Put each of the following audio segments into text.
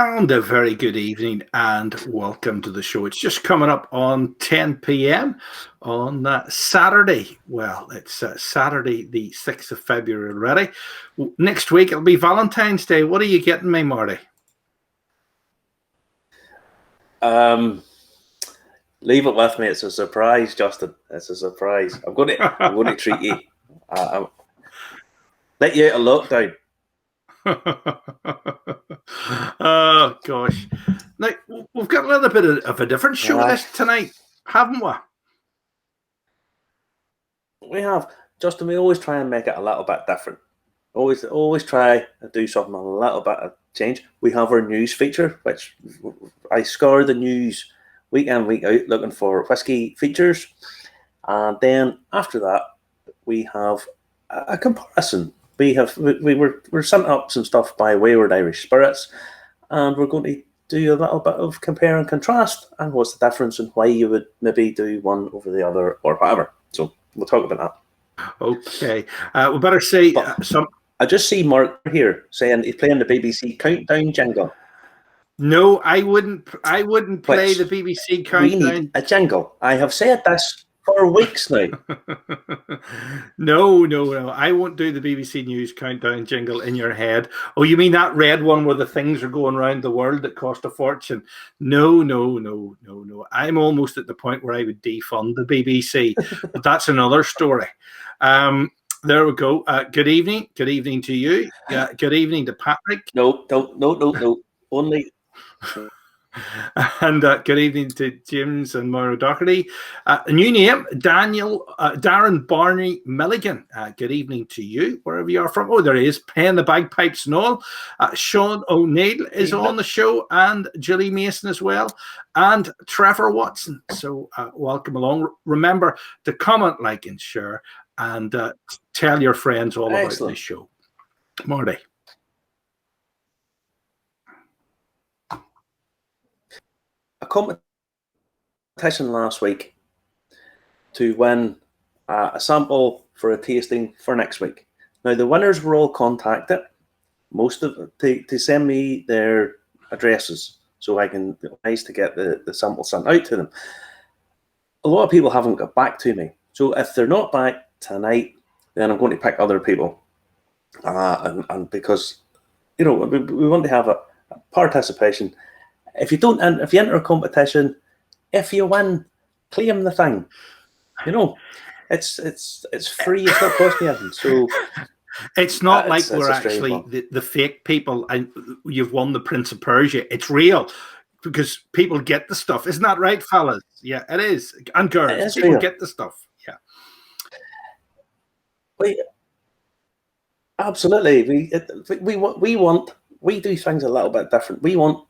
And a very good evening and welcome to the show. It's just coming up on 10 p.m. on Saturday. Well, it's Saturday, the 6th of February already. Next week, it'll be Valentine's Day. What are you getting me, Marty? Leave it with me. It's a surprise, Justin. It's a surprise. I'm going to treat you. Let you out of lockdown. Oh gosh! Now we've got a little bit of a different show this tonight, haven't we? We have, Justin. We always try and make it a little bit different. Always try to do something a little bit of change. We have our news feature, which I scour the news week in, week out, looking for whiskey features, and then after that, we have a comparison. We're sent up some stuff by Wayward Irish Spirits, and we're going to do a little bit of compare and contrast, and what's the difference and why you would maybe do one over the other or whatever. So we'll talk about that. Okay, we better say some. I just see Mark here saying he's playing the BBC countdown jingle. No, I wouldn't play the BBC countdown. We need a jingle. I have said this for weeks now. No. I won't do the BBC News countdown jingle in your head. Oh, you mean that red one where the things are going around the world that cost a fortune? No. I'm almost at the point where I would defund the BBC, but that's another story. There we go. Good evening. Good evening to you. Good evening to Patrick. No. Only. And good evening to James and Mauro Doherty. A new name, Darren Barney Milligan. Good evening to you, wherever you are from. Oh, there he is, playing the bagpipes and all. Sean O'Neill is on the show, and Julie Mason as well, and Trevor Watson. So welcome along. Remember to comment, like, and share, and tell your friends all about this show. Marty. A competition last week to win a sample for a tasting for next week. Now, the winners were all contacted, most of to send me their addresses so I can nice to get the sample sent out to them. A lot of people haven't got back to me. So if they're not back tonight, then I'm going to pick other people. And because, we want to have a participation. If you enter a competition, if you win, claim the thing. It's free. It's not costing you anything. So it's not like we're actually the fake people and you've won the Prince of Persia. It's real because people get the stuff. Isn't that right, fellas? Yeah, it is. And girls, people get the stuff. Yeah. Absolutely. We do things a little bit different. We want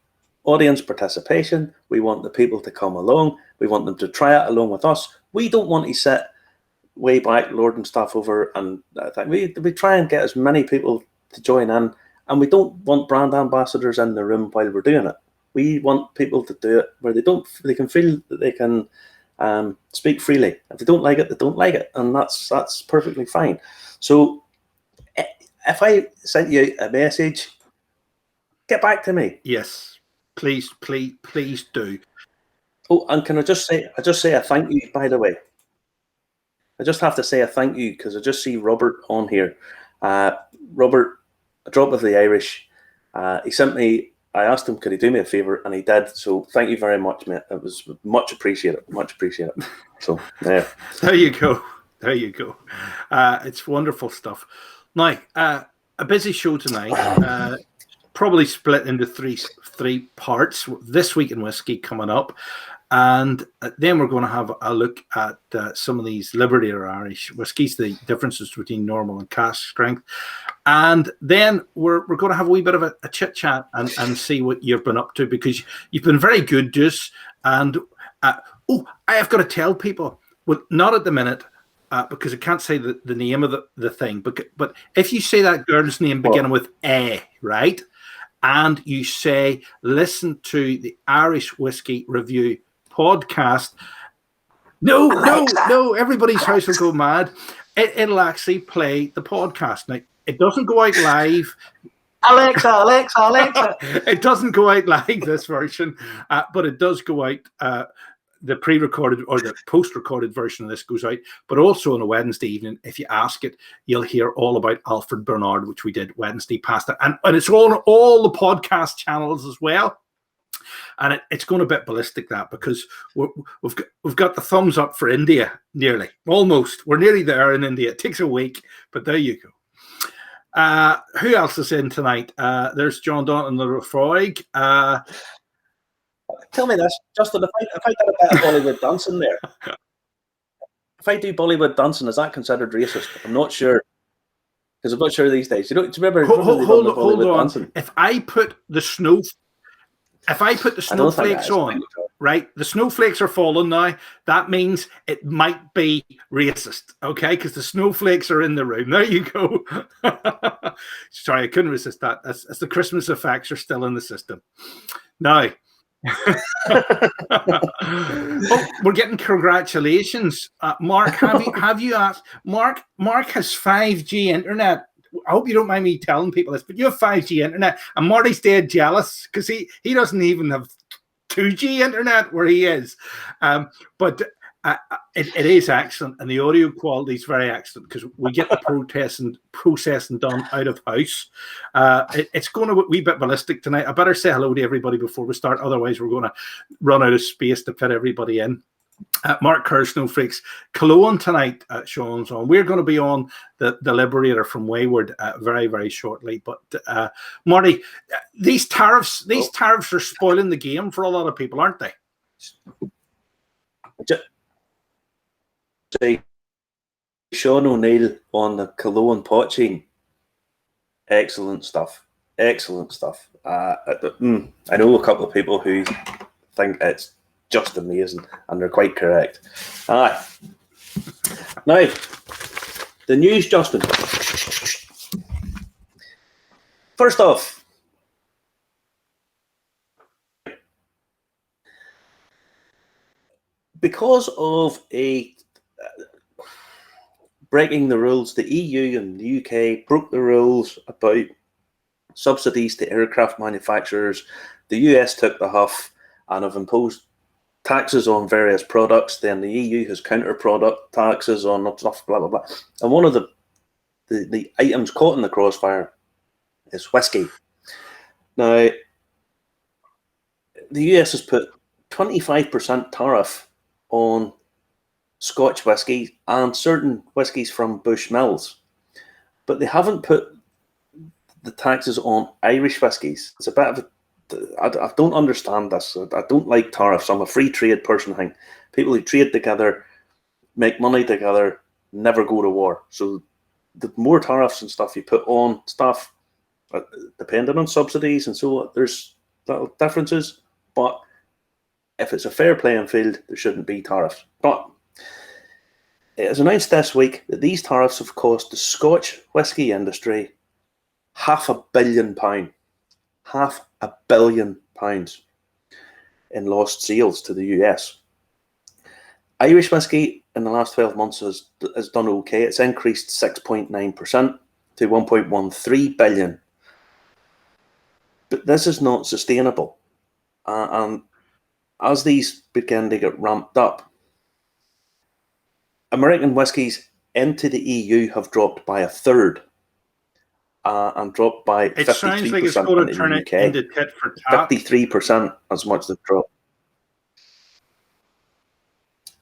audience participation. We want the people to come along. We want them to try it along with us. We don't want to sit way back lording stuff over, and we try and get as many people to join in, and we don't want brand ambassadors in the room while we're doing it. We want people to do it where they can feel that they can speak freely. If they don't like it, they don't like it, and that's perfectly fine. So if I sent you a message, get back to me. Yes. Please do. Oh, and can I just say a thank you, by the way. I just have to say a thank you because I just see Robert on here. Robert, a drop of the Irish. He sent me, I asked him, could he do me a favour? And he did. So thank you very much, mate. It was much appreciated. So there. There you go. It's wonderful stuff. Now, a busy show tonight. Probably split into three parts. This Week in Whiskey coming up, and then we're going to have a look at some of these Liberty or Irish whiskies, the differences between normal and cask strength, and then we're going to have a wee bit of a chit chat and see what you've been up to, because you've been very good to us. And I have got to tell people, well, not at the minute. Because I can't say the name of the thing, but if you say that girl's name beginning with A, right, and you say, listen to the Irish Whiskey Review podcast, no, everybody's house will go mad. It'll actually play the podcast. Now, it doesn't go out live. Alexa. It doesn't go out live, this version, but it does go out. The pre-recorded or the post-recorded version of this goes out, but also on a Wednesday evening. If you ask it, you'll hear all about Alfred Bernard, which we did Wednesday past it, and it's on all the podcast channels as well. And it's going a bit ballistic, that, because we've got the thumbs up for India, nearly, almost. We're nearly there in India. It takes a week, but there you go. Who else is in tonight? There's John Don and the Lefroig. Tell me this, Justin, if I did a bit of Bollywood dancing there, if I do Bollywood dancing, is that considered racist? I'm not sure. Because I'm not sure these days. Do you remember hold on. Dancing? If I put the snowflakes on, right? The snowflakes are falling now. That means it might be racist, okay? Because the snowflakes are in the room. There you go. Sorry, I couldn't resist that. That's the Christmas effects are still in the system. Now, we're getting congratulations, Mark. Have you asked Mark? Mark has 5G internet. I hope you don't mind me telling people this, but you have 5G internet, and Marty's dead jealous because he doesn't even have 2G internet where he is. But it is excellent, and the audio quality is very excellent because we get the processing done out of house. It's going a wee bit ballistic tonight. I better say hello to everybody before we start, otherwise we're going to run out of space to fit everybody in. Mark Kerr, Snowflakes, Cologne tonight. Sean's on. We're going to be on the Liberator from Wayward very, very shortly. But Marty, these tariffs are spoiling the game for a lot of people, aren't they? Say Sean O'Neill on the Cologne pot chain. Excellent stuff. I know a couple of people who think it's just amazing, and they're quite correct. Now, the news, Justin. First off, because of breaking the rules, the EU and the UK broke the rules about subsidies to aircraft manufacturers. The US took the huff and have imposed taxes on various products. Then the EU has counter-product taxes on stuff, blah, blah, blah. And one of the items caught in the crossfire is whiskey. Now, the US has put 25% tariff on Scotch whiskey and certain whiskies from Bushmills, but they haven't put the taxes on Irish whiskies. It's a bit of I don't understand this. I don't like tariffs. I'm a free trade person. I think people who trade together, make money together, never go to war. So the more tariffs and stuff you put on stuff, depending on subsidies and so on, there's little differences. But if it's a fair playing field, there shouldn't be tariffs. But it is announced this week that these tariffs have cost the Scotch whisky industry £500 million. £500 million in lost sales to the US. Irish whiskey in the last 12 months has done okay. It's increased 6.9% to 1.13 billion. But this is not sustainable. And as these begin to get ramped up, American whiskies into the EU have dropped by 1/3. And dropped by 53% sounds like it's going to turn it into tit for tat. 53% as much as dropped.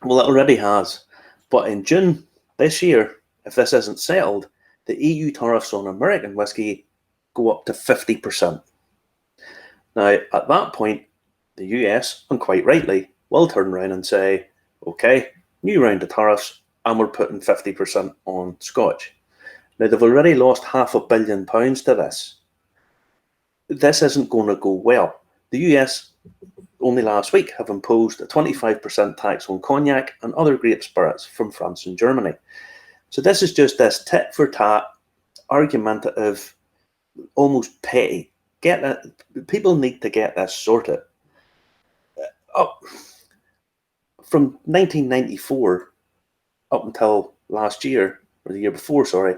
Well, it already has. But in June this year, if this isn't settled, the EU tariffs on American whiskey go up to 50%. Now, at that point, the US, and quite rightly, will turn around and say, okay, new round of tariffs, and we're putting 50% on Scotch. Now, they've already lost £500 million to this. This isn't going to go well. The US, only last week, have imposed a 25% tax on cognac and other grape spirits from France and Germany. So this is just this tit-for-tat, argumentative, almost petty. People need to get this sorted. From 1994 up until last year, or the year before, sorry,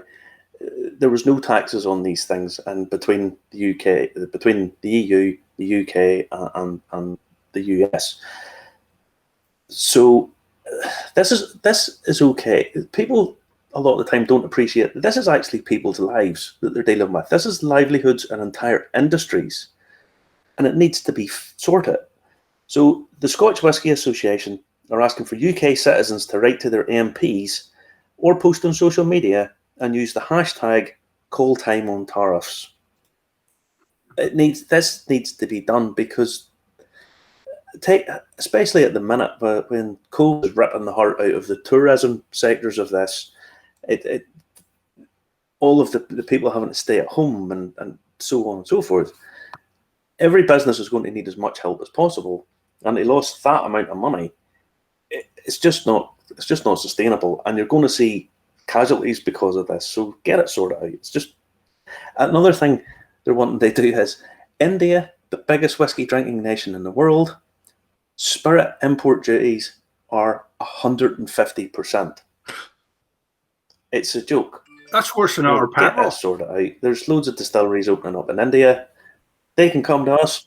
there was no taxes on these things, and between the EU, the UK, and the US. So this is okay. People a lot of the time don't appreciate that this is actually people's lives that they're dealing with. This is livelihoods and entire industries, and it needs to be sorted. So the Scotch Whisky Association are asking for UK citizens to write to their MPs or post on social media and use the hashtag call time on tariffs. This needs to be done, because especially at the minute, when COVID is ripping the heart out of the tourism sectors of this, all of the people having to stay at home and so on and so forth, every business is going to need as much help as possible, and they lost that amount of money. It's just not sustainable, and you're going to see casualties because of this. So get it sorted out. It's just another thing they're wanting to do is India, the biggest whiskey drinking nation in the world, spirit import duties are 150%. It's a joke. That's worse than our Get petrol. this sorted out. There's loads of distilleries opening up in India. They can come to us.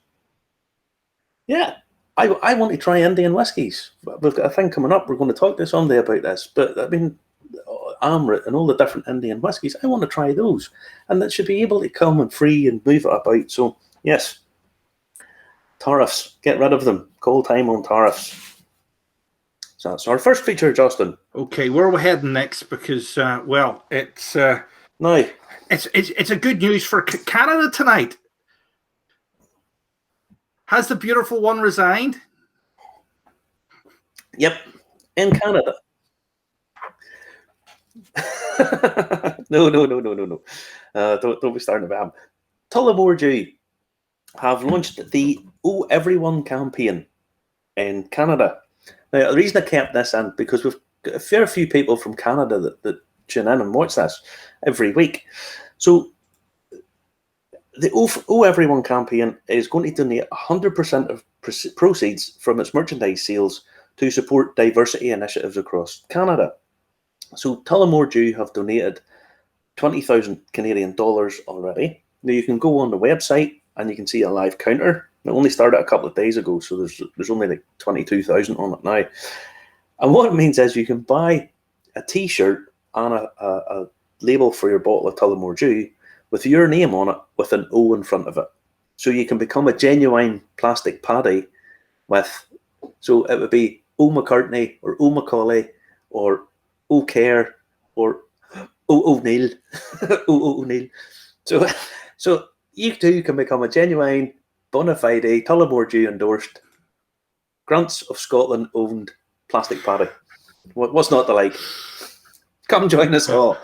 Yeah, I want to try Indian whiskies. We've got a thing coming up. We're going to talk to somebody about this. But I mean, Amrit and all the different Indian whiskies, I want to try those. And that should be able to come and free and move it about. So, yes, tariffs, get rid of them. Call time on tariffs. So that's our first feature, Justin. Okay, where are we heading next? Because, well, it's a good news for Canada tonight. Has the beautiful one resigned? Yep, in Canada. No. Don't be starting about him. Tullamore Dew have launched the Oh Everyone campaign in Canada. Now, the reason I kept this in, because we've got a fair few people from Canada that tune in and watch this every week. So the Oh Everyone campaign is going to donate 100% of proceeds from its merchandise sales to support diversity initiatives across Canada. So Tullamore Dew have donated 20,000 Canadian dollars already. Now you can go on the website and you can see a live counter. It only started a couple of days ago, so there's only like 22,000 on it now. And what it means is you can buy a T-shirt and a label for your bottle of Tullamore Dew with your name on it with an O in front of it. So you can become a genuine plastic paddy so it would be O McCartney or O Macaulay or O Care or O O'Neill. O O'Neill. So you too can become a genuine, bona fide, Tullamore Dew endorsed, Grants of Scotland owned plastic paddy. What's not to like? Come join us all.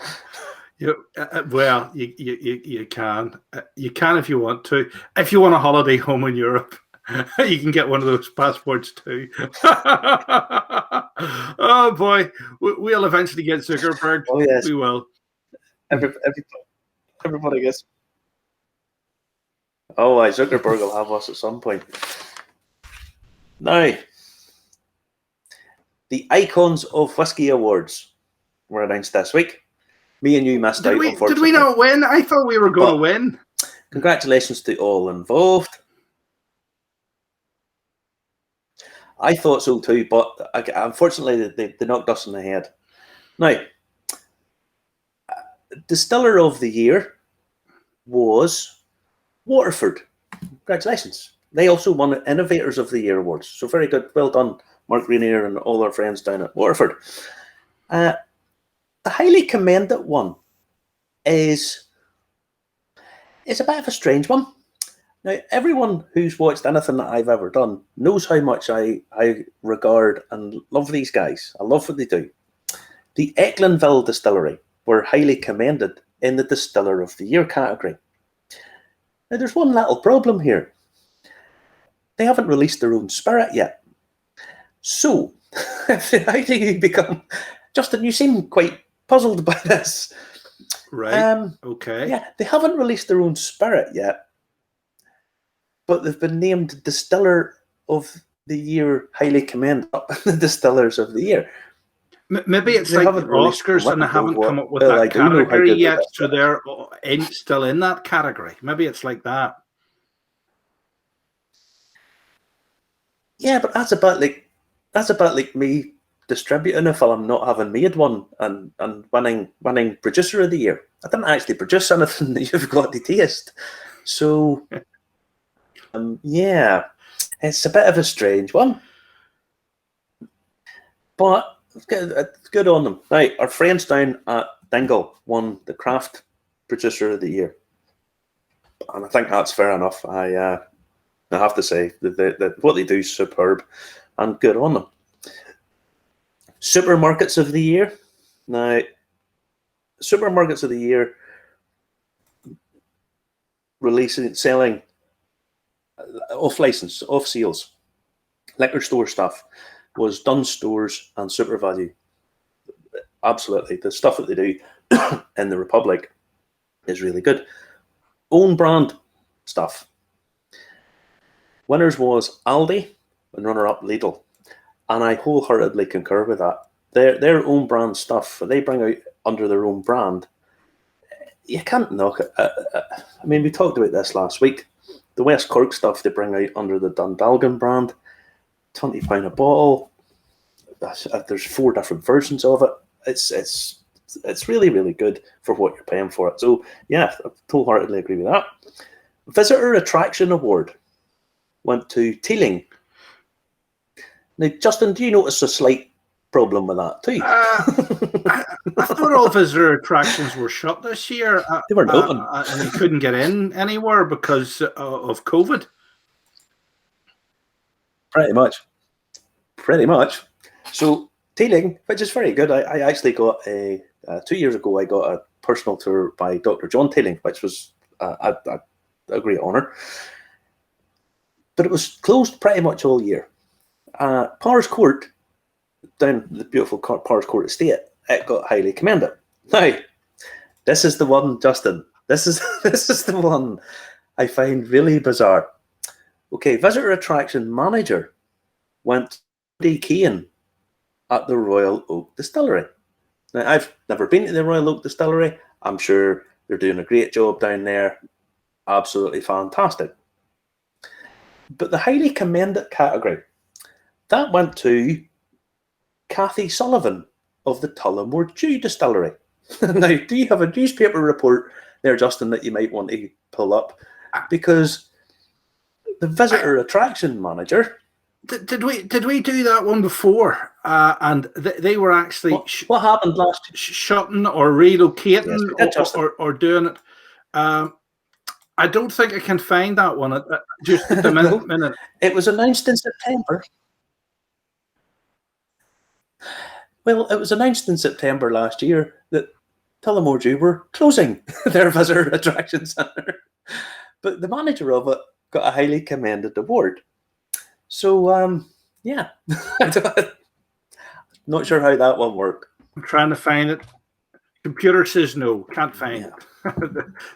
Well, you can. You can if you want to. If you want a holiday home in Europe, you can get one of those passports too. Oh boy, we'll eventually get Zuckerberg. Oh yes, we will. Everybody gets. Oh, Zuckerberg will have us at some point. Now, the Icons of Whiskey Awards were announced this week. Me and you missed out, unfortunately. Did we not win? I thought we were going to win. Congratulations to all involved. I thought so too, but unfortunately they knocked us in the head. Now, Distiller of the Year was Waterford. Congratulations. They also won Innovators of the Year awards. So very good. Well done, Mark Rainier and all our friends down at Waterford. The highly commended one is a bit of a strange one. Now, everyone who's watched anything that I've ever done knows how much I regard and love these guys. I love what they do. The Ecklandville Distillery were highly commended in the Distiller of the Year category. Now, there's one little problem here. They haven't released their own spirit yet. So, how do you become... Justin, you seem quite puzzled by this. Right, okay. Yeah, they haven't released their own spirit yet, but they've been named Distiller of the Year, highly commended up in the Distillers of the Year. Maybe it's They like the haven't released Oscars and they one of haven't come up with well, that I do know how category good yet, that so they're still in that category. Maybe it's like that. Yeah, but that's about like me distributing a film, not having made one, and winning producer of the year. I didn't actually produce anything that you've got to taste. So yeah, it's a bit of a strange one. But it's good on them. Now, our friends down at Dingle won the Craft Producer of the Year. And I think that's fair enough. I have to say that what they do is superb and good on them. Supermarkets of the Year. Now, Supermarkets of the Year selling off license, off sales, liquor store stuff was Dunnes Stores and Super Value. Absolutely. The stuff that they do in the Republic is really good. Own brand stuff. Winners was Aldi and runner-up Lidl. And I wholeheartedly concur with that. Their own brand stuff, they bring out under their own brand. You can't knock it. I mean, we talked about this last week. The West Cork stuff they bring out under the Dundalgan brand, £20 a bottle. There's 4 different versions of it. It's really, really good for what you're paying for it. So yeah, I wholeheartedly agree with that. Visitor Attraction Award went to Teeling. Now, Justin, do you notice a slight problem with that too? I thought all visitor attractions were shut this year. They weren't open. And you couldn't get in anywhere because of COVID. Pretty much. So Teeling, which is very good. I actually got 2 years ago, I got a personal tour by Dr. John Teeling, which was a great honour. But it was closed pretty much all year. Pars Court, down the beautiful Pars Court estate, it got highly commended. Now, this is the one, Justin. This is the one I find really bizarre. Okay, visitor attraction manager went to Keane at the Royal Oak Distillery. Now, I've never been to the Royal Oak Distillery. I'm sure they're doing a great job down there. Absolutely fantastic. But the highly commended category, that went to Kathy Sullivan of the Tullamore Dew Distillery. Now, do you have a newspaper report there, Justin, that you might want to pull up? Because the visitor attraction manager... Did we do that one before? And they were actually what happened last year? Shutting or relocating yes, or doing it. I don't think I can find that one. Just a minute. It was announced in September. Well, it was announced in September last year that Tullamore Dew were closing their visitor attraction centre. But the manager of it got a highly commended award. So, yeah. Not sure how that one worked. I'm trying to find it. Computer says no, can't find it.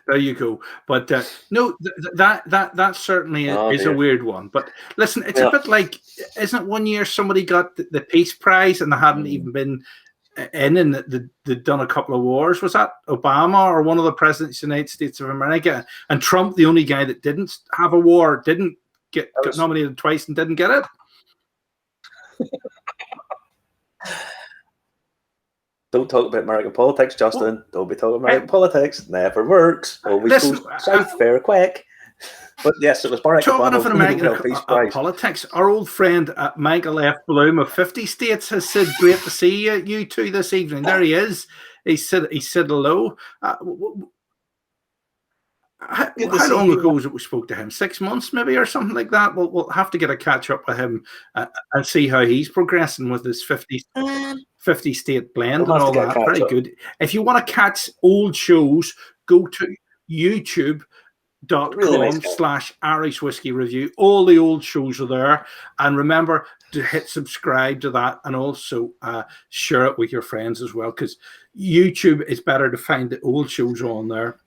There you go. But no, that certainly is a weird one. But listen, it's a bit like, isn't it 1 year somebody got the Peace Prize and they hadn't even been in, and they'd done a couple of wars? Was that Obama or one of the presidents of the United States of America? And Trump, the only guy that didn't have a war, got nominated twice and didn't get it. Don't talk about American politics, Justin. Don't be talking American politics. Never works. Always goes south very quick. But yes, it was Barack Talking Obama of American politics, our old friend Michael F. Bloom of 50 States has said, "Great to see you two this evening." There he is. He said hello. How long ago was it we spoke to him? 6 months maybe or something like that? We'll have to get a catch up with him and see how he's progressing with his 50 state blend and all that. Very good. If you want to catch old shows, go to youtube.com/Irish Whiskey Review. All the old shows are there. And remember to hit subscribe to that, and also share it with your friends as well, because YouTube is better to find the old shows on there.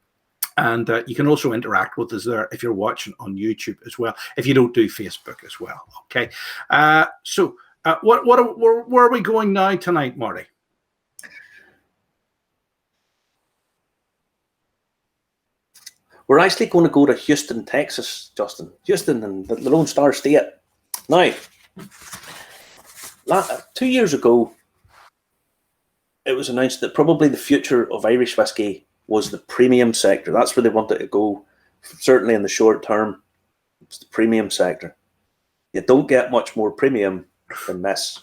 And you can also interact with us there if you're watching on YouTube as well, if you don't do Facebook as well. Okay. So where are we going now tonight, Marty? We're actually going to go to Houston, Texas, Justin. Houston and the Lone Star State. Now, 2 years ago, it was announced that probably the future of Irish whiskey was the premium sector. That's where they wanted to go, certainly in the short term. It's the premium sector. You don't get much more premium than this.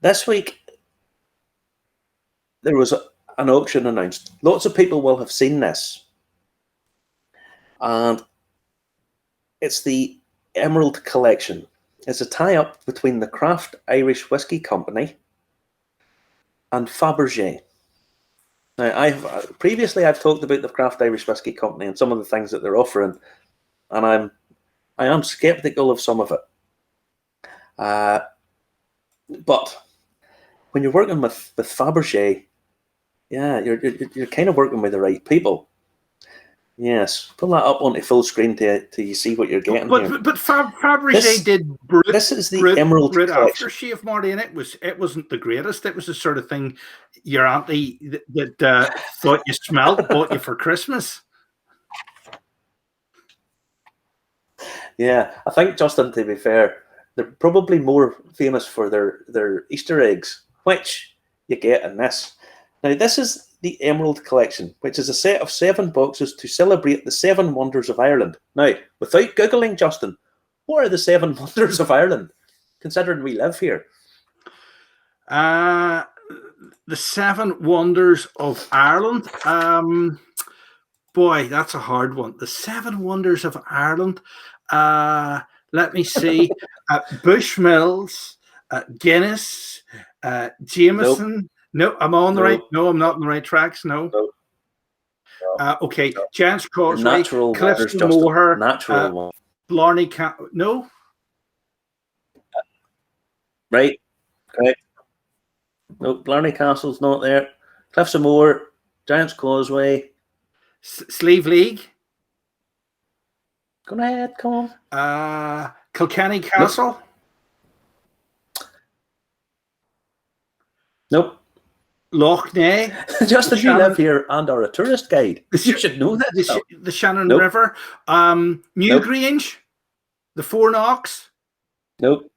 This week, there was an auction announced. Lots of people will have seen this. And it's the Emerald Collection. It's a tie-up between the Craft Irish Whiskey Company and Fabergé. Now, I've talked about the Craft Irish Whiskey Company and some of the things that they're offering, and I am skeptical of some of it. But when you're working with Fabergé, yeah, you're kind of working with the right people. Yes, pull that up onto full screen to you see what you're getting here. But Fabergé did this is the Emerald Collection. aftershave, Marty, and it wasn't the greatest. It was the sort of thing your auntie that thought you smelled bought you for Christmas. Yeah, I think, Justin, to be fair, they're probably more famous for their Easter eggs, which you get in this. Now, this is the Emerald Collection, which is a set of 7 boxes to celebrate the 7 wonders of Ireland. Now, without Googling, Justin, what are the 7 wonders of Ireland, considering we live here? The 7 wonders of Ireland. Boy, that's a hard one. The 7 wonders of Ireland. Let me see. Bushmills, Guinness, Jameson. Nope. No, I'm on the right. No, I'm not on the right tracks. No. Okay, Giant's Causeway, Cliffs of Moher, Blarney no. Right. Correct. No, Blarney Castle's not there. Cliffs of Moher, Giant's Causeway, Slieve League. Go ahead, come on. Kilkenny Castle. Nope. Loch Ness. Justin, you live here and are a tourist guide. You should know that. The Shannon River. Newgrange. The Four Knocks. Nope.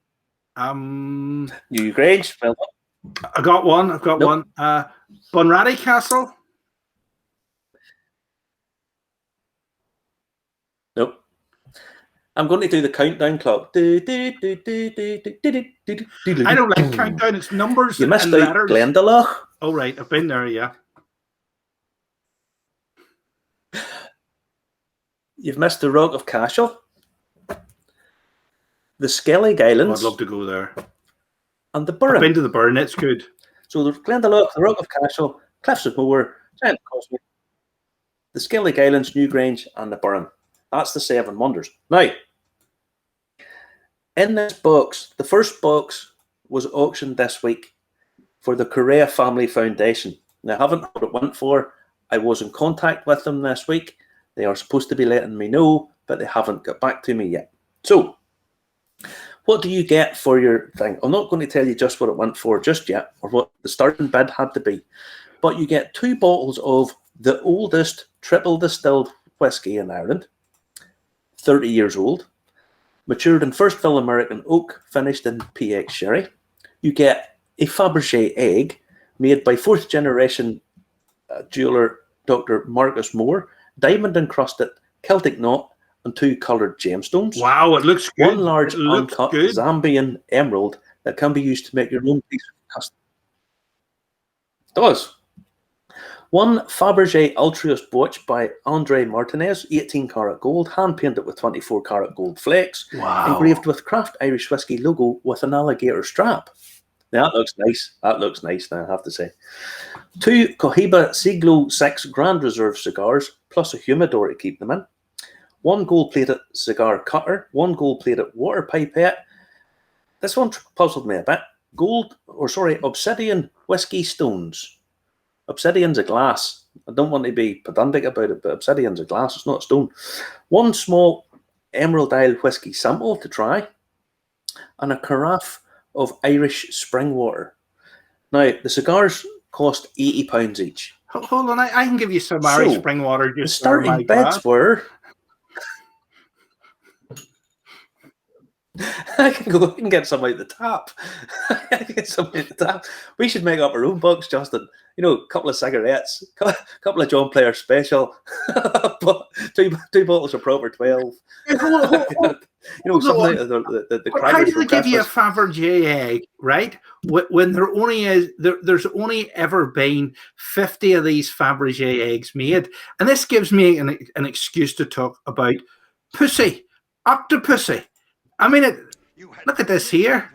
Newgrange. Well, I got one. I've got one. Bunratty Castle. Nope. I'm going to do the countdown clock. I don't like countdown. It's numbers. You missed out Glendalough. Oh, right. I've been there, yeah. You've missed the Rock of Cashel. The Skellig Islands. I'd love to go there. And the Burren. I've been to the Burren. It's good. So there's Glendalough, the Rock of Cashel, Cliffs of Moher, Giant Causeway, the Skellig Islands, Newgrange, and the Burren. That's the 7 wonders. Now, in this box, the first box was auctioned this week for the Correa Family Foundation. Now, I haven't heard what it went for. I was in contact with them this week. They are supposed to be letting me know, but they haven't got back to me yet. So, what do you get for your thing? I'm not going to tell you just what it went for just yet, or what the starting bid had to be. But you get 2 bottles of the oldest triple distilled whiskey in Ireland, 30 years old, matured in first fill American oak, finished in PX sherry. You get a Fabergé egg made by 4th generation jeweller Dr. Marcus Moore, diamond encrusted Celtic knot, and 2 coloured gemstones. Wow, it looks good. 1 large uncut Zambian emerald that can be used to make your own piece of custom. It does. 1 Fabergé Ultrius watch by Andre Martinez, 18 karat gold, hand painted with 24 karat gold flakes, engraved with Craft Irish Whiskey logo with an alligator strap. Now, that looks nice. That looks nice, now, I have to say. 2 Cohiba Siglo 6 Grand Reserve cigars, plus a humidor to keep them in. 1 gold-plated cigar cutter, 1 gold-plated water pipette. This one puzzled me a bit. Obsidian whiskey stones. Obsidian's a glass. I don't want to be pedantic about it, but obsidian's a glass. It's not a stone. 1 small Emerald Isle whiskey sample to try, and a carafe of Irish spring water. Now, the cigars cost £80 each. Hold on, I can give you some Irish spring water the just for my starting bets were. I can get some out the tap. I can get some out the tap. We should make up our own bucks, Justin. You know, a couple of cigarettes, a couple of John Player Special, two bottles of Proper 12. You know, something out of the How do they give you a Fabergé egg, right? When there's only ever been 50 of these Fabergé eggs made, and this gives me an excuse to talk about pussy, octopussy. I mean, look at this here.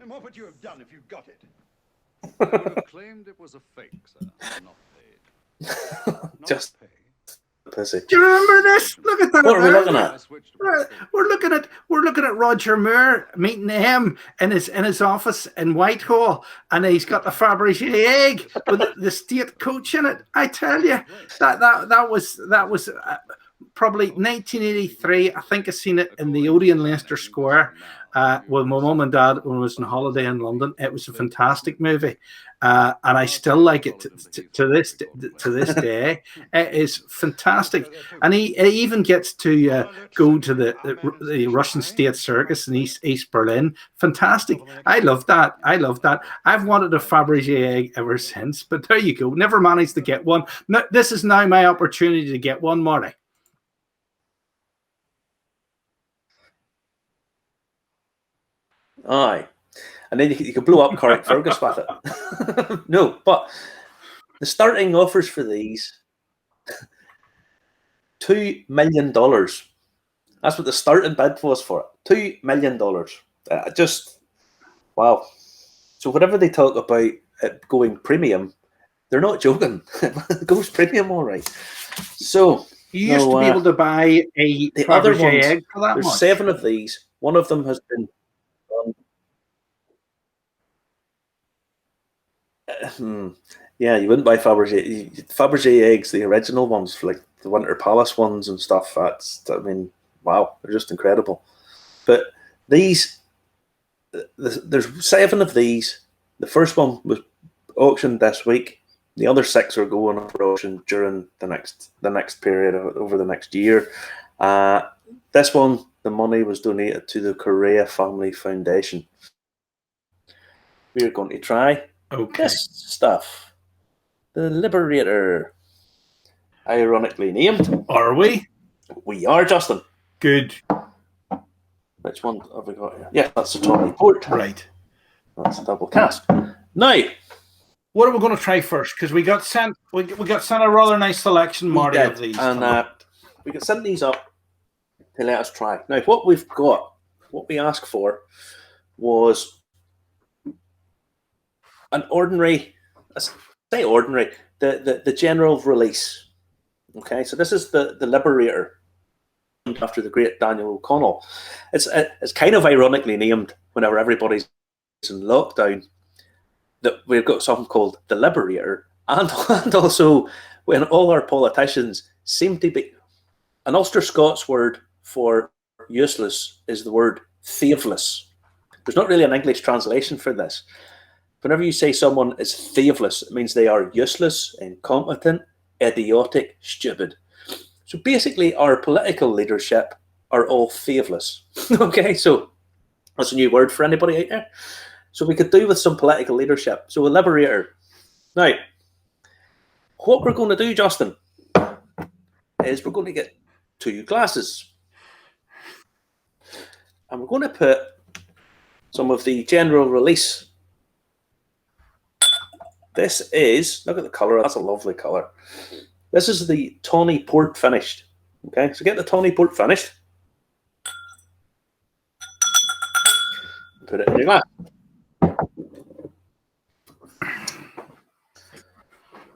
And what would you have done if you got it? You would have claimed it was a fake, sir, not paid. Not Just paid. pussy. Do you remember this? Look at that. What are we looking at? We're looking at Roger Moore meeting him in his office in Whitehall, and he's got the Fabergé egg with the state coach in it. I tell you, that was probably 1983. I think I seen it in the Odeon Leicester Square with my mum and dad when I was on holiday in London. It was a fantastic movie, and I still like it to this day. It is fantastic, and he even gets to go to the Russian State Circus in East Berlin. Fantastic! I love that. I've wanted a Fabergé egg ever since, but there you go. Never managed to get one. No, this is now my opportunity to get one, Marty. Aye. And then you could blow up Carrick Fergus with it. No, but the starting offers for these, $2 million. That's what the starting bid was for it. $2 million. Just, wow. So whatever they talk about it going premium, they're not joking. It goes premium all right. So you used to be able to buy the other ones, egg for that there's much. 7 of these. One of them has been yeah, you wouldn't buy Fabergé eggs, the original ones, like the Winter Palace ones and stuff. Wow, they're just incredible. But these, there's 7 of these. The first one was auctioned this week. The other 6 are going for auction during the next period over the next year. This one, the money was donated to the Correa Family Foundation. We are going to try this stuff. The Liberator. Ironically named. Are we? We are, Justin. Good. Which one have we got here? Yeah, that's the Tawny Port. Right. That's a double cask. Now, what are we going to try first? Because we got sent a rather nice selection, Marty, of these. And we got sent these up to let us try. Now, what we've got, what we asked for was an ordinary, the general release. Okay, so this is the Liberator, after the great Daniel O'Connell. It's kind of ironically named whenever everybody's in lockdown, that we've got something called the Liberator, and also when all our politicians seem to be, an Ulster Scots word for useless is the word thaveless. There's not really an English translation for this. Whenever you say someone is thaveless, it means they are useless, incompetent, idiotic, stupid. So basically, our political leadership are all thaveless. Okay, so that's a new word for anybody out there. So we could do with some political leadership. So a Liberator. Now, what we're going to do, Justin, is we're going to get 2 glasses. And we're going to put some of the general release. This is, look at the colour, that's a lovely colour. This is the Tawny Port finished. Okay, so get the Tawny Port finished. Put it in your glass.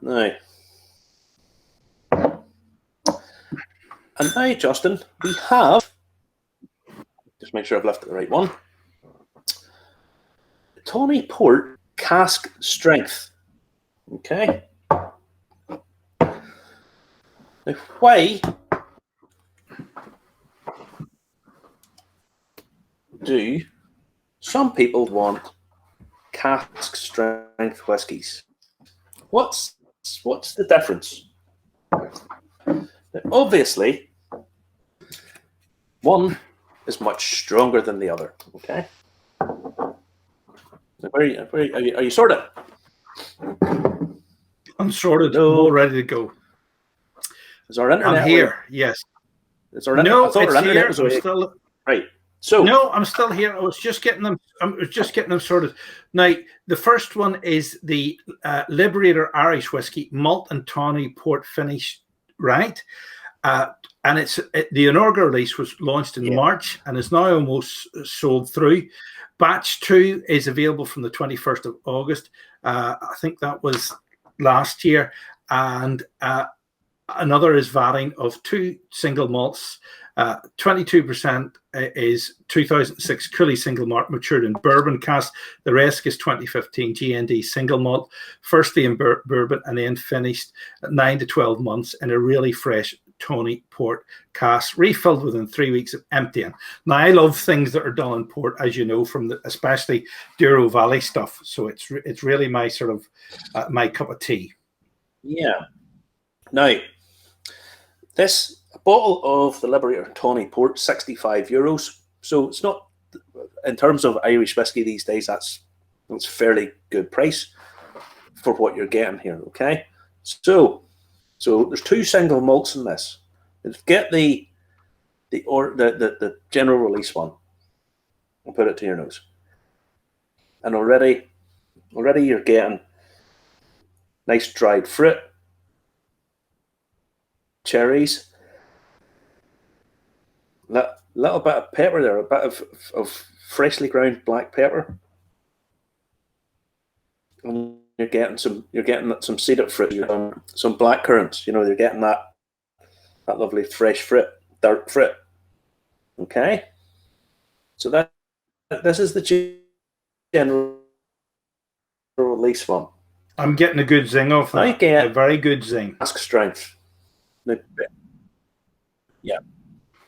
Now, and now, Justin, we have, just make sure I've left the right one, Tawny Port Cask Strength. Okay. Now, why do some people want cask strength whiskies? what's the difference? Obviously, one is much stronger than the other. Okay. Are you sorted? I'm sorted. No. I'm all ready to go. Is our internet? I'm here. Yes. Is our No, I thought it's our internet here. was I'm away. still. Right. So No, I'm still here. I was just getting them. Sorted. Now, the first one is the Liberator Irish Whiskey Malt and Tawny Port Finish, right? And the inaugural release was launched in March and is now almost sold through. Batch 2 is available from the 21st of August. I think that was last year. And another is vatting of 2 single malts. 22% is 2006 Cooley single malt matured in bourbon cask. The rest is 2015 GND single malt, firstly in bourbon and then finished at 9 to 12 months in a really fresh Tawny port cask, refilled within 3 weeks of emptying. Now, I love things that are done in port, as you know, from especially Douro Valley stuff. So it's really my sort of my cup of tea. Yeah. Now, this bottle of the Liberator Tawny Port, €65. So it's not, in terms of Irish whiskey these days, that's fairly good price for what you're getting here. Okay, so there's 2 single malts in this. Get the general release one and put it to your nose, and already you're getting nice dried fruit, cherries. Little bit of pepper there, a bit of freshly ground black pepper, and you're getting some seeded fruit, some black currants. You know, you're getting that lovely fresh fruit, dark fruit. Okay, so this is the general release one. I'm getting a good zing off that. A very good zing. Cask strength.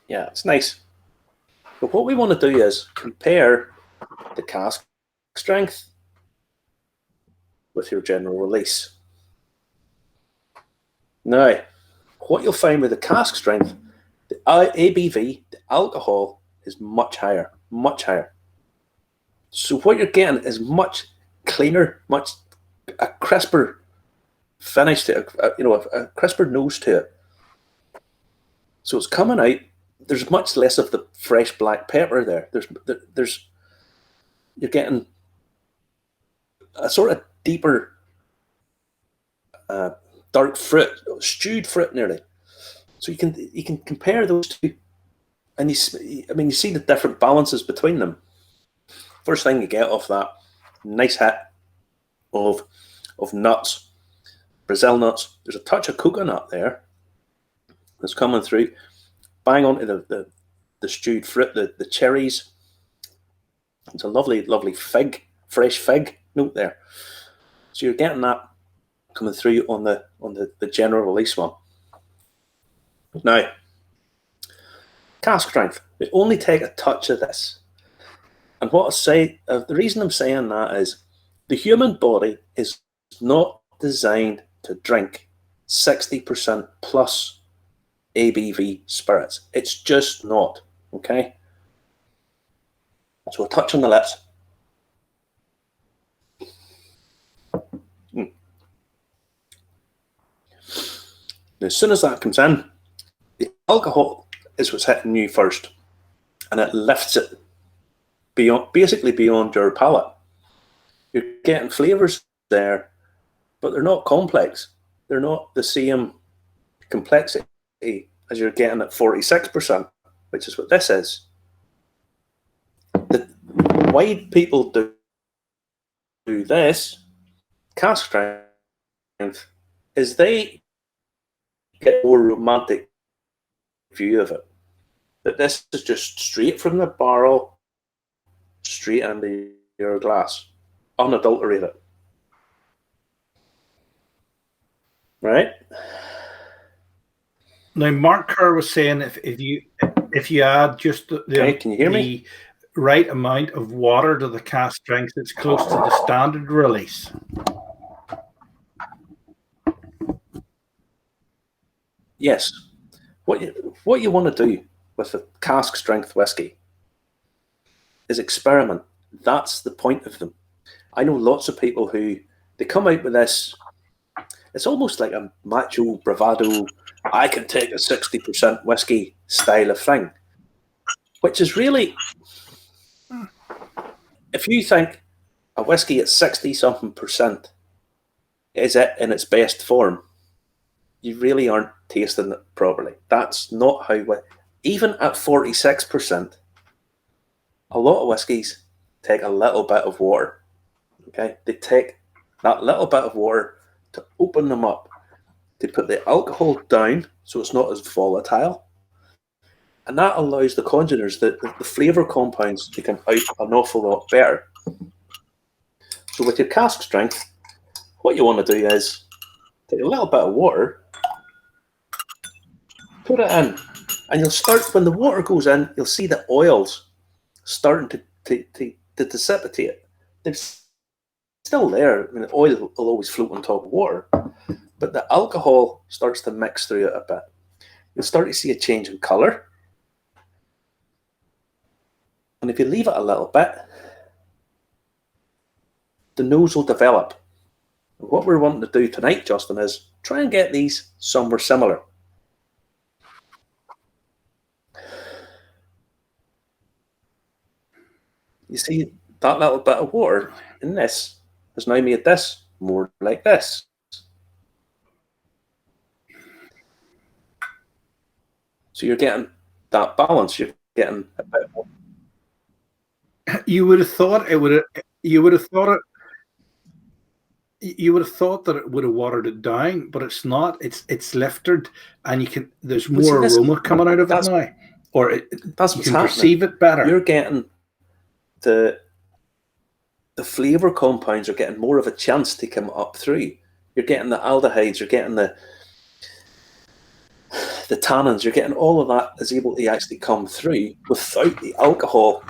Yeah, it's nice. But what we want to do is compare the cask strength with your general release. Now, what you'll find with the cask strength, the ABV, the alcohol, is much higher, much higher. So what you're getting is much cleaner, a crisper finish to it, a crisper nose to it. So it's coming out. There's much less of the fresh black pepper there. You're getting a sort of deeper, dark fruit, stewed fruit nearly. So you can compare those two, and you see the different balances between them. First thing you get off that nice hit of nuts, Brazil nuts. There's a touch of coconut there that's coming through. Bang onto the stewed fruit, the cherries. It's a lovely fresh fig note there. So you're getting that coming through on the general release one. Now, cask strength. We only take a touch of this, and what I say, the reason I'm saying that is the human body is not designed to drink 60% plus ABV spirits. It's just not. Okay. So a touch on the lips. As soon as that comes in, the alcohol is what's hitting you first, and it lifts it basically beyond your palate. You're getting flavors there, but they're not complex. They're not the same complexity as you're getting at 46%, which is what this is. Why people do this cask strength is they get a more romantic view of it. That this is just straight from the barrel, straight into your glass, unadulterated. Right? Now, Mark Kerr was saying if you add just can you hear me? Right amount of water to the cask strength, it's close to the standard release. yes, what you want to do with a cask strength whiskey is experiment. That's the point of them. I know lots of people who they come out with this. It's almost like a macho bravado. I can take a 60% whiskey style of thing, which is really, if you think a whiskey at 60-something% is it in its best form, you really aren't tasting it properly. That's not how. Even at 46%, a lot of whiskies take a little bit of water. Okay, they take that little bit of water to open them up, to put the alcohol down so it's not as volatile, and that allows the congeners, the flavour compounds, to come out an awful lot better. So with your cask strength, what you want to do is take a little bit of water, put it in, and you'll start, when the water goes in, you'll see the oils starting to dissipate. They're still there. I mean, the oil will always float on top of water, but the alcohol starts to mix through it a bit. You'll start to see a change in colour. And if you leave it a little bit, the nose will develop. What we're wanting to do tonight, Justin, is try and get these somewhere similar. You see, that little bit of water in this has now made this more like this. So you're getting that balance. You're getting a bit more. You would have thought it would have. You would have thought it. You would have thought that it would have watered it down, but it's not. It's lifted, and you can. There's more aroma coming out of it now, or you can perceive it better. You're getting the flavour compounds are getting more of a chance to come up through. You're getting the aldehydes. You're getting the tannins. You're getting all of that is able to actually come through without the alcohol.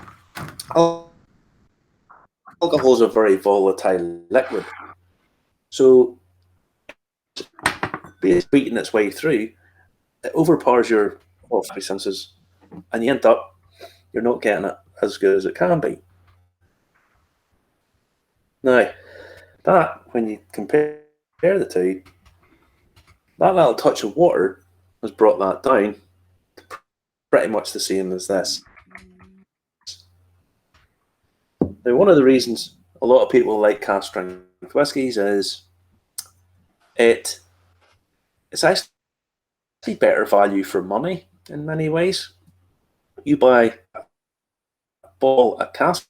Alcohol is a very volatile liquid. So, beating its way through, it overpowers your olfactory senses, and you end up, you're not getting it as good as it can be. Now, that, when you compare the two, that little touch of water has brought that down to pretty much the same as this. Now, one of the reasons a lot of people like cask strength whiskies is it's actually better value for money in many ways. You buy a bottle of cask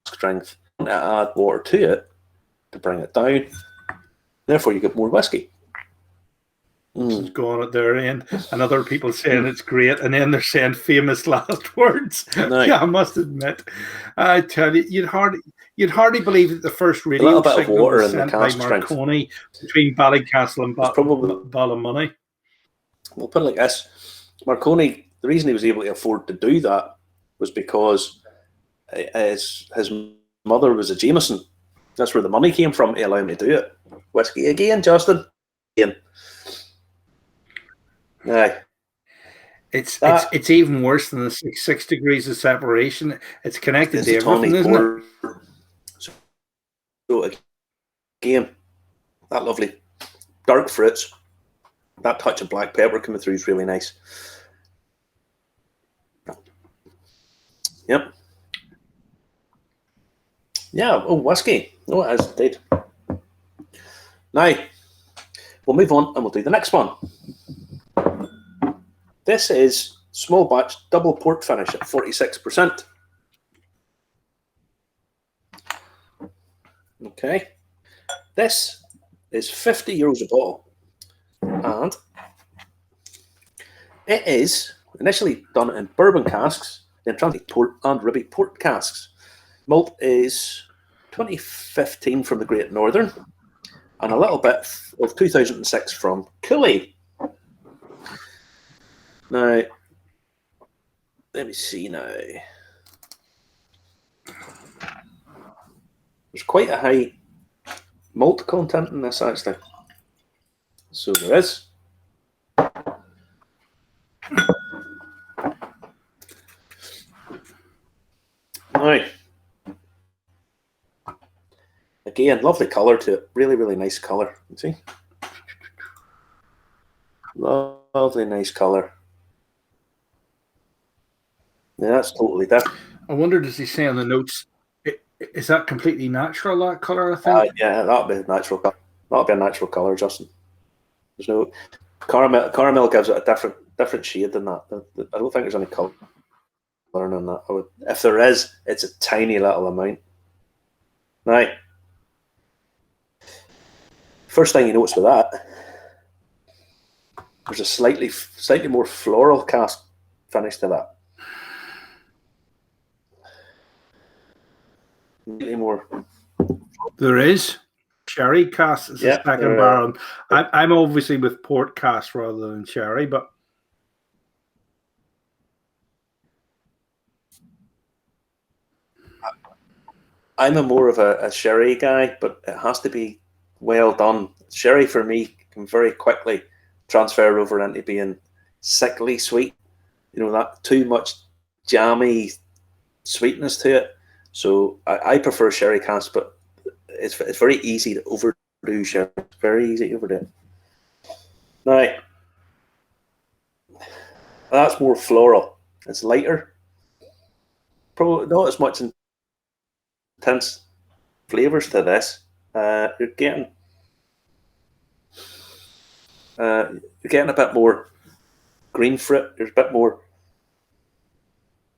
strength and add water to it to bring it down. Therefore, you get more whiskey. It's gone at their end, and other people saying it's great, and then they're saying famous last words. No. Yeah, I must admit, I tell you, you'd hardly believe that the first radio a little bit of signal water was in the sent by cask strength Marconi between Ballycastle and Ballymoney. We'll put it like this: Marconi. The reason he was able to afford to do that was because his mother was a Jameson. That's where the money came from to allow him to do it. Whiskey again, Justin. Again. Aye. It's even worse than the 6 degrees of separation. It's connected to everything, isn't it? So again, that lovely dark fruits, that touch of black pepper coming through is really nice. Yep. Yeah. Oh, whiskey. Oh, it is indeed. Now, we'll move on and we'll do the next one. This is small batch double port finish at 46%. Okay. This is €50 a bottle. And it is initially done in bourbon casks, then translated port and ruby port casks. Malt is 2015 from the Great Northern and a little bit of 2006 from Cooley. Now, let me see now. There's quite a high malt content in this, actually. So there is. Now, again, lovely colour to it. Really, really nice colour. You see? Lovely, nice colour. Yeah, that's totally different. I wonder, does he say on the notes, is that completely natural, that colour, I think? Yeah, that'll be a natural colour. That'll be a natural colour, Justin. There's no caramel gives it a different shade than that. I don't think there's any colour in that. If there is, it's a tiny little amount. Now, first thing you notice with that, there's a slightly more floral cask finish to that. Slightly more. There is. Sherry cask is the second barrel. I'm obviously with port cask rather than sherry, but I'm more of a sherry guy, but it has to be well done. Sherry for me can very quickly transfer over into being sickly sweet. You know, that too much jammy sweetness to it. So I prefer sherry cask, but it's very easy to overdo sherry. It's very easy to overdo it. Now, that's more floral. It's lighter. Probably not as much intense flavours to this. You're getting a bit more green fruit. There's a bit more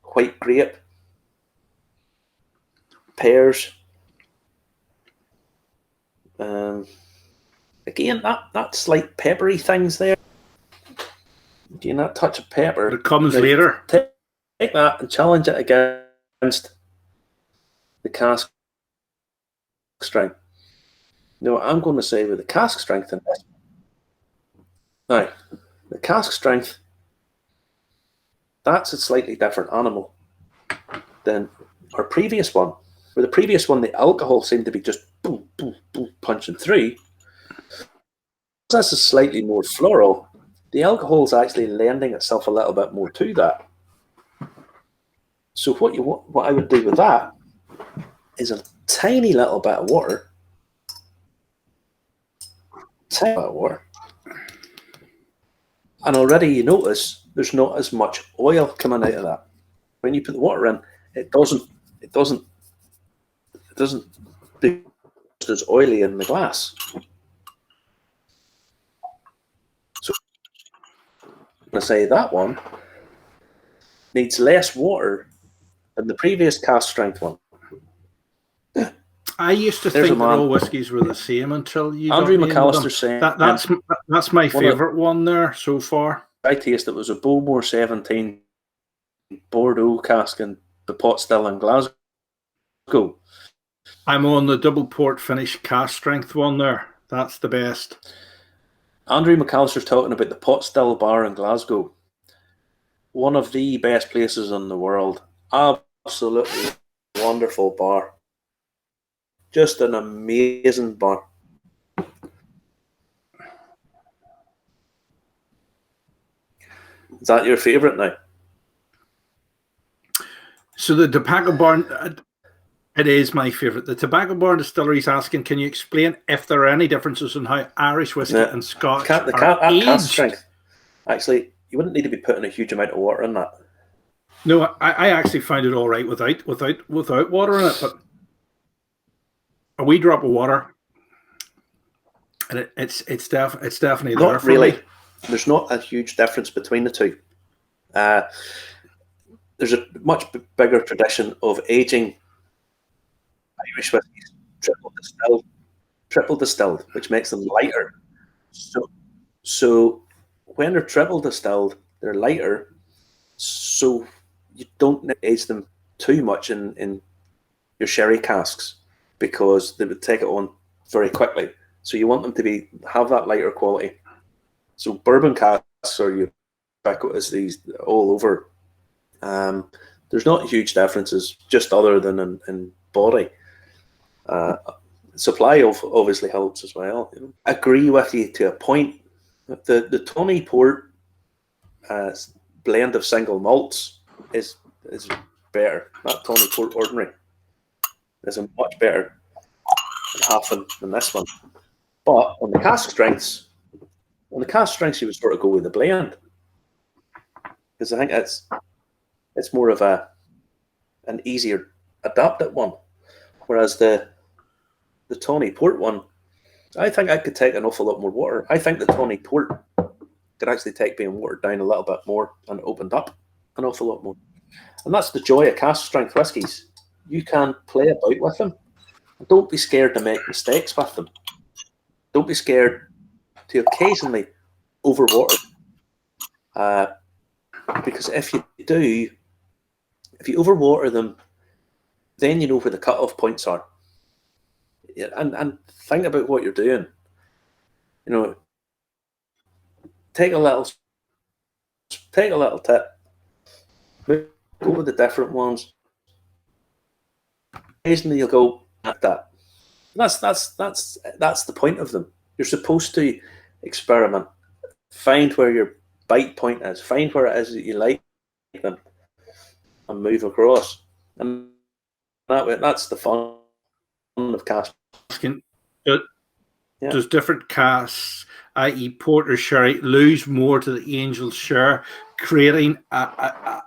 white grape, pears. Again, that slight peppery things there. Again, that touch of pepper. it comes later. Take that and challenge it against the cask strength. No, I'm going to say with the cask strength in this. Now, the cask strength, that's a slightly different animal than our previous one. With the previous one, the alcohol seemed to be just boom, boom, boom, punching through. This is slightly more floral. The alcohol is actually lending itself a little bit more to that. So what I would do with that is a tiny little bit of water. Tiny bit of water. And already you notice there's not as much oil coming out of that. When you put the water in, it doesn't be as oily in the glass. So I'm going to say that one needs less water than the previous cask strength one. I used to think that all whiskies were the same until you Andrew McAllister saying that's my favourite one there so far. I tasted it was a Bowmore 17 Bordeaux cask in the pot still in Glasgow. I'm on the double port finish cask strength one there. That's the best. Andrew McAllister's talking about the Pot Still Bar in Glasgow. One of the best places in the world. Absolutely wonderful bar. Just an amazing bar. Is that your favourite now? So the Tobacco Barn, it is my favourite. The Tobacco Barn Distillery is asking, can you explain if there are any differences in how Irish whiskey and Scotch are aged? Cask strength. Actually, you wouldn't need to be putting a huge amount of water in that. No, I actually find it all right without water in it, but a wee drop of water, and it's definitely not there for really. me. There's not a huge difference between the two. There's a much bigger tradition of aging Irish whiskies triple distilled, which makes them lighter. So when they're triple distilled, they're lighter. So you don't age them too much in your sherry casks because they would take it on very quickly. So you want them to have that lighter quality. So bourbon casks are ubiquitous these all over. There's not huge differences, just other than in body. Supply obviously helps as well. I agree with you to a point, The Tawny Port blend of single malts is better. That Tawny Port Ordinary is a much better half than this one. But on the cask strengths, you would sort of go with the blend, because I think it's more of an easier adapted one. Whereas the Tawny Port one, I think I could take an awful lot more water. I think the Tawny Port could actually take being watered down a little bit more and opened up an awful lot more. And that's the joy of cask strength whiskies. You can play about with them. Don't be scared to make mistakes with them. Don't be scared to occasionally overwater. Because if you do, if you overwater them, then you know where the cut-off points are. And think about what you're doing. You know, take a little tip. Go with the different ones. Occasionally you'll go at that. That's the point of them. You're supposed to experiment. Find where your bite point is. Find where it is that you like them, and move across. And that's the fun of cask. Does different casks, i.e. port or sherry, lose more to the Angel's share, creating a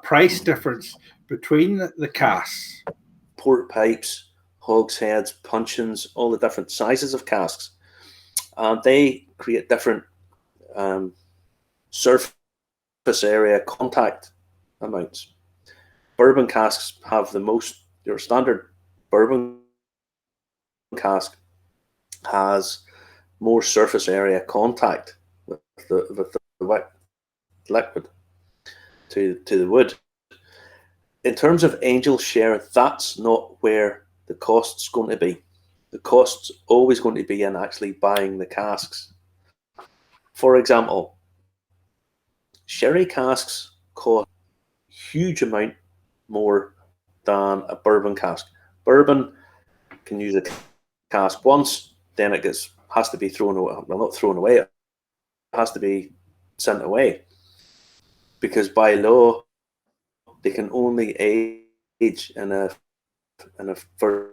price difference between the casks? Port pipes, hogsheads, puncheons, all the different sizes of casks, they create different surface area contact amounts. Bourbon casks have the most. Your standard bourbon cask has more surface area contact with the wet liquid to the wood. In terms of Angel share, that's not where the cost's going to be. The cost's always going to be in actually buying the casks. For example, sherry casks cost a huge amount more than a bourbon cask. Bourbon can use a cask once, then it has to be thrown away. Well, not thrown away. It has to be sent away, because by law they can only age in a first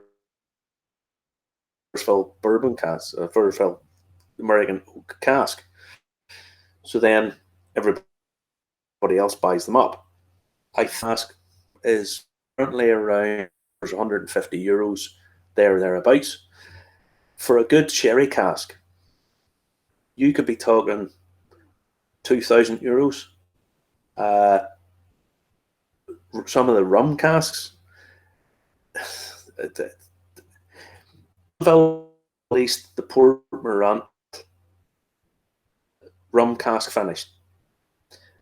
fill bourbon cask, a first fill American oak cask. So then everybody else buys them up. A cask is currently around €150 thereabouts. For a good sherry cask, you could be talking €2,000. Some of the rum casks, at least the Port Morant rum cask finished.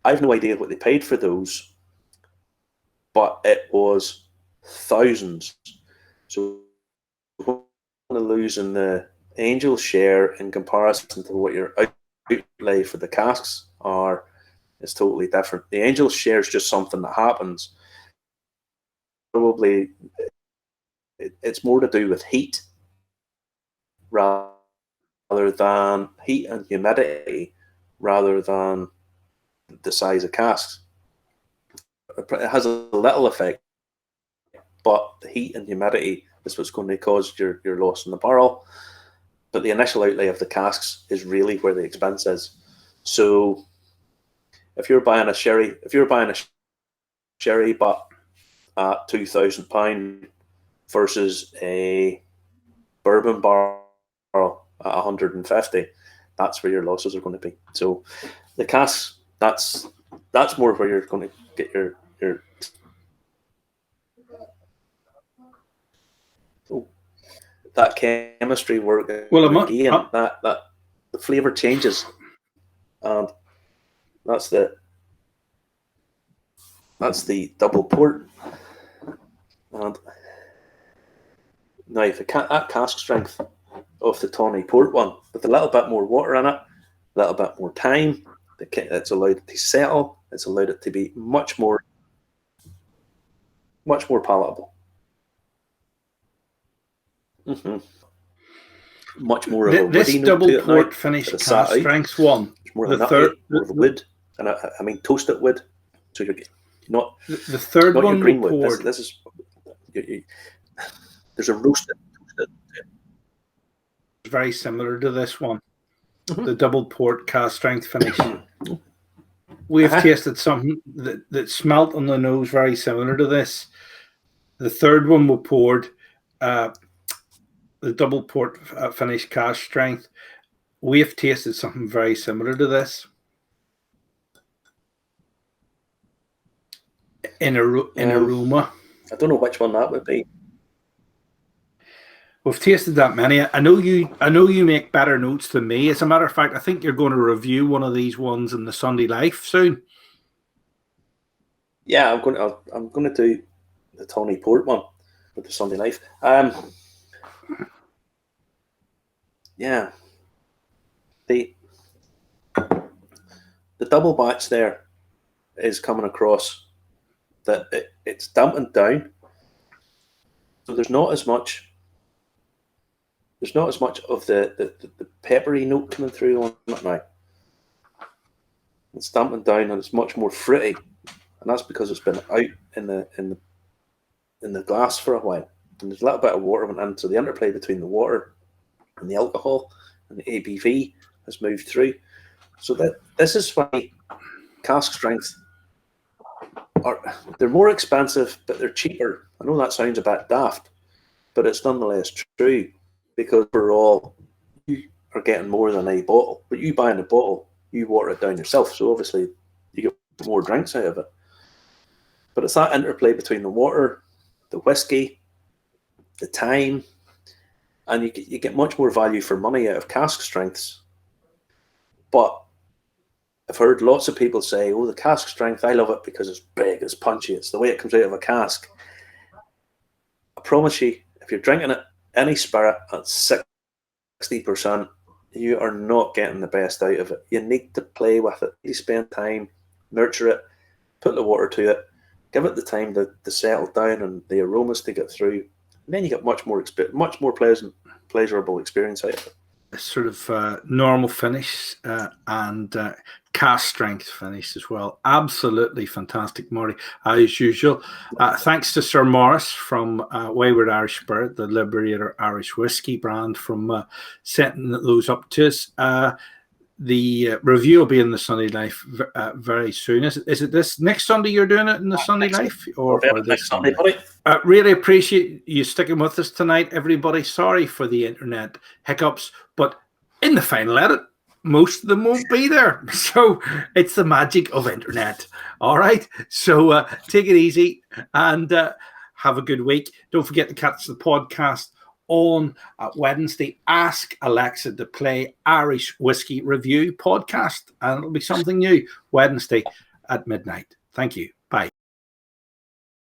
I've no idea what they paid for those, but it was thousands. So losing the Angel share in comparison to what your outlay for the casks are is totally different. The Angel share is just something that happens. Probably it's more to do with heat rather than heat and humidity rather than the size of casks. It has a little effect, but the heat and humidity is what's going to cause your loss in the barrel. But the initial outlay of the casks is really where the expense is. So if you're buying a sherry but at £2,000 versus a bourbon barrel at 150, that's where your losses are going to be. So the casks, that's more where you're going to get your that chemistry work. Well, again, that the flavour changes, and that's the double port. And now that cask strength of the Tawny Port one, with a little bit more water in it, a little bit more time, it's allowed it to settle. It's allowed it to be much more palatable. Mm-hmm. much more of a This woody note double to it now. port finish It's cask strength one. It's more The of a third, nutty, more of a wood, and I mean toasted wood. So you're not the third not one your green wood. poured. This is there's a roasted. Very similar to this one, the double port cask strength finish. We've tasted something that smelt on the nose very similar to this. The third one we poured, the double port finish cask strength. We've tasted something very similar to this in aroma. I don't know which one that would be. We've tasted that many. I know you make better notes than me. As a matter of fact, I think you're going to review one of these ones in the Sunday Life soon. Yeah, I'm going to do the Tawny Port one with the Sunday Life. Yeah, the double batch there is coming across that it's dampened down, so there's not as much of the peppery note coming through on it now. It's dampened down and it's much more fruity, and that's because it's been out in the glass for a while, and there's a little bit of water went in, so the interplay between the water and the alcohol and the ABV has moved through. So that this is why cask strengths they're more expensive, but they're cheaper. I know that sounds a bit daft, but it's nonetheless true, because overall you are getting more than a bottle. But you buying a bottle, you water it down yourself, so obviously you get more drinks out of it. But it's that interplay between the water, the whiskey, the time, and you get much more value for money out of cask strengths. But I've heard lots of people say, oh, the cask strength, I love it because it's big, it's punchy, it's the way it comes out of a cask. I promise you, if you're drinking it, any spirit at 60%, you are not getting the best out of it. You need to play with it. You spend time, nurture it, put the water to it, give it the time to settle down and the aromas to get through. And then you get much more pleasurable experience out of it. A sort of normal finish and cask strength finish as well. Absolutely fantastic, Marty, as usual. Thanks to Sir Morris from Wayward Irish Spirit, the Liberator Irish Whiskey brand, from setting those up to us. The review will be in the Sunday Life very soon. Is it this next Sunday you're doing it in the Sunday Life? Or this Sunday? Really appreciate you sticking with us tonight, everybody. Sorry for the internet hiccups, but in the final edit, most of them won't be there. So it's the magic of internet. All right. So take it easy and have a good week. Don't forget to catch the podcast on Wednesday. Ask Alexa to play Irish Whiskey Review podcast, and it'll be something new Wednesday at midnight. Thank you. Bye.